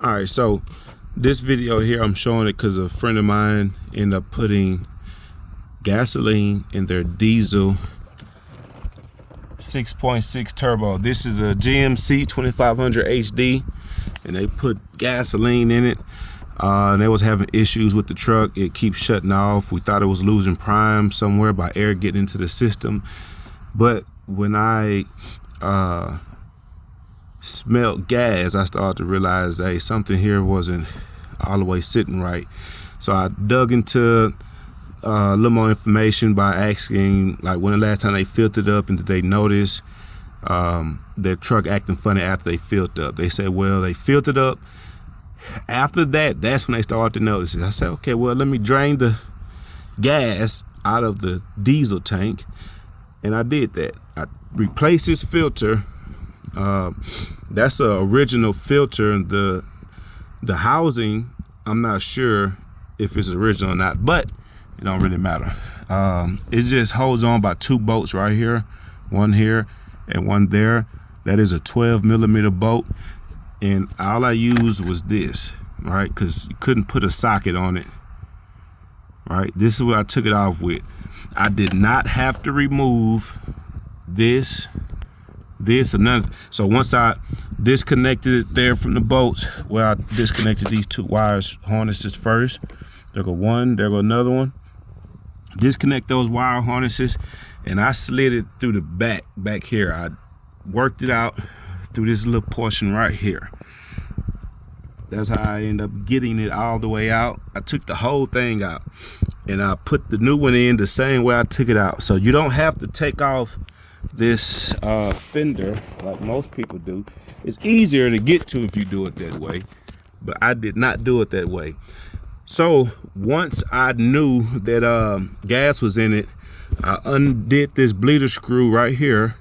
All right, so this video here, I'm showing it because a friend of mine ended up putting gasoline in their diesel 6.6 turbo. This is a GMC 2500 HD, and they put gasoline in it. And they was having issues with the truck. It keeps shutting off. We thought it was losing prime somewhere by air getting into the system. But when I smelled gas, I started to realize, hey, something here wasn't all the way sitting right. So I dug into a little more information by asking, like, when the last time they filled it up, and did they notice their truck acting funny after they filled up. They said, well, they filled it up. After that, that's when they started to notice it. I said, okay, well, let me drain the gas out of the diesel tank. And I did that. I replaced this filter. That's an original filter, and the housing, I'm not sure if it's original or not, but it don't really matter. It just holds on by two bolts right here, one here and one there. That is a 12mm bolt, and all I used was this, right? Because you couldn't put a socket on it, right? This is what I took it off with. I did not have to remove this or none. So once I disconnected it there from the bolts, where I disconnected these two wires, harnesses first. There go one, there go another one. Disconnect those wire harnesses, and I slid it through the back here. I worked it out through this little portion right here. That's how I end up getting it all the way out. I took the whole thing out, and I put the new one in the same way I took it out. So you don't have to take off this fender like most people do. It's easier to get to if you do it that way, but I did not do it that way. So once I knew that gas was in it, I undid this bleeder screw right here.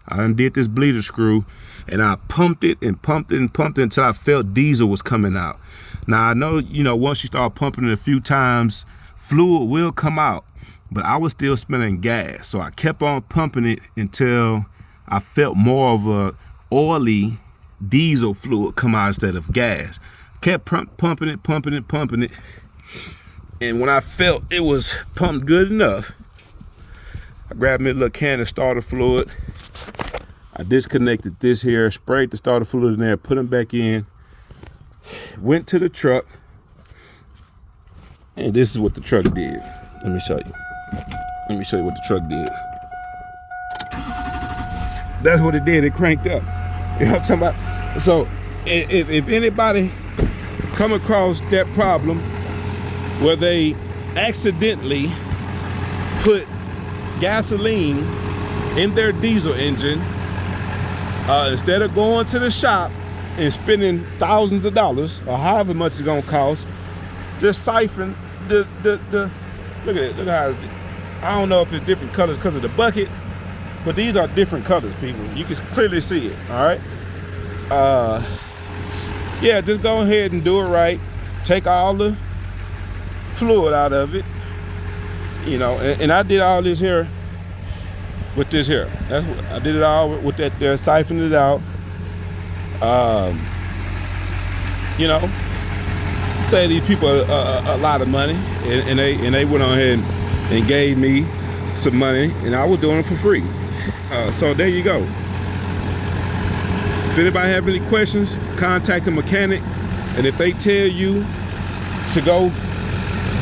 I undid this bleeder screw, and I pumped it and pumped it and pumped it until I felt diesel was coming out. Now I know, once you start pumping it a few times, fluid will come out, but I was still smelling gas. So I kept on pumping it until I felt more of a oily diesel fluid come out instead of gas. Kept pumping it. And when I felt it was pumped good enough, I grabbed me a little can of starter fluid. I disconnected this here, sprayed the starter fluid in there, put them back in, went to the truck, and this is what the truck did. Let me show you. Let me show you what the truck did. That's what it did. It cranked up. You know what I'm talking about? So if anybody come across that problem where they accidentally put gasoline in their diesel engine, instead of going to the shop and spending thousands of dollars or however much it's gonna cost, just siphon the look at it. Look how I don't know if it's different colors because of the bucket, but these are different colors, people. You can clearly see it. All right. Yeah, just go ahead and do it right. Take all the fluid out of it, and I did all this here with this here. That's what I did it all with that there, siphoned it out. Say these people a lot of money, and they went on ahead and gave me some money, and I was doing it for free. So there you go. If anybody have any questions, contact the mechanic, and if they tell you to go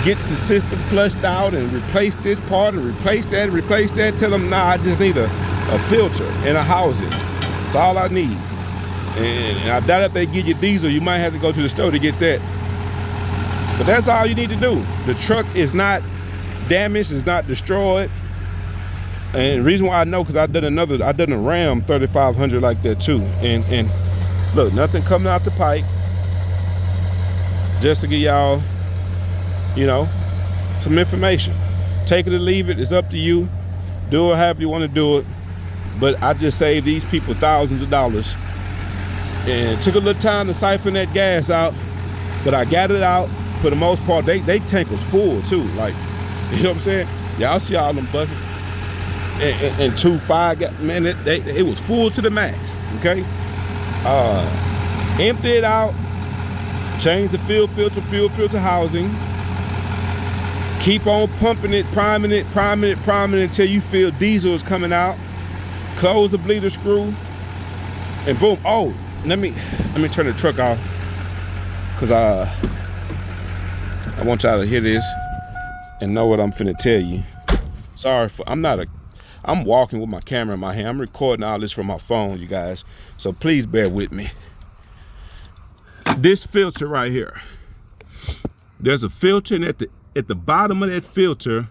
get the system flushed out and replace this part and replace that, tell them, nah, I just need a filter and a housing. That's all I need. And I doubt if they give you diesel, you might have to go to the store to get that. But that's all you need to do. The truck is not damaged, it's not destroyed. And the reason why I know, because I done a Ram 3500 like that too. And look, nothing coming out the pipe. Just to give y'all, some information. Take it or leave it, it's up to you. Do it however you want to do it. But I just saved these people thousands of dollars. And took a little time to siphon that gas out, but I got it out for the most part. They tank was full too. Like, you know what I'm saying? Y'all see all them buckets. And 2.5, man, it was full to the max. Okay, empty it out, Change the fuel filter housing. Keep on pumping it, priming it until you feel diesel is coming out. Close the bleeder screw, and boom. Oh, let me turn the truck off, cause I want y'all to hear this and know what I'm finna tell you. Sorry for I'm walking with my camera in my hand. I'm recording all this from my phone, you guys. So please bear with me. This filter right here. There's a filter, and at the bottom of that filter,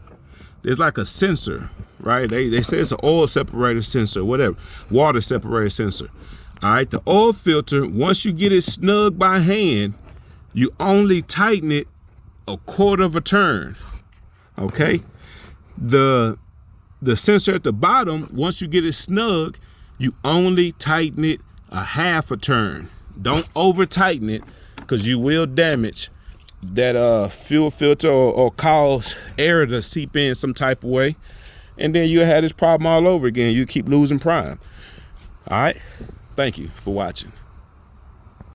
there's like a sensor, right? They say it's an oil separator sensor, whatever, water separator sensor. All right, the oil filter, once you get it snug by hand, you only tighten it a quarter of a turn, okay? The sensor at the bottom, once you get it snug, you only tighten it a half a turn. Don't over tighten it, because you will damage that fuel filter or cause air to seep in some type of way, and then you'll have this problem all over again. You keep losing prime. All right, thank you for watching.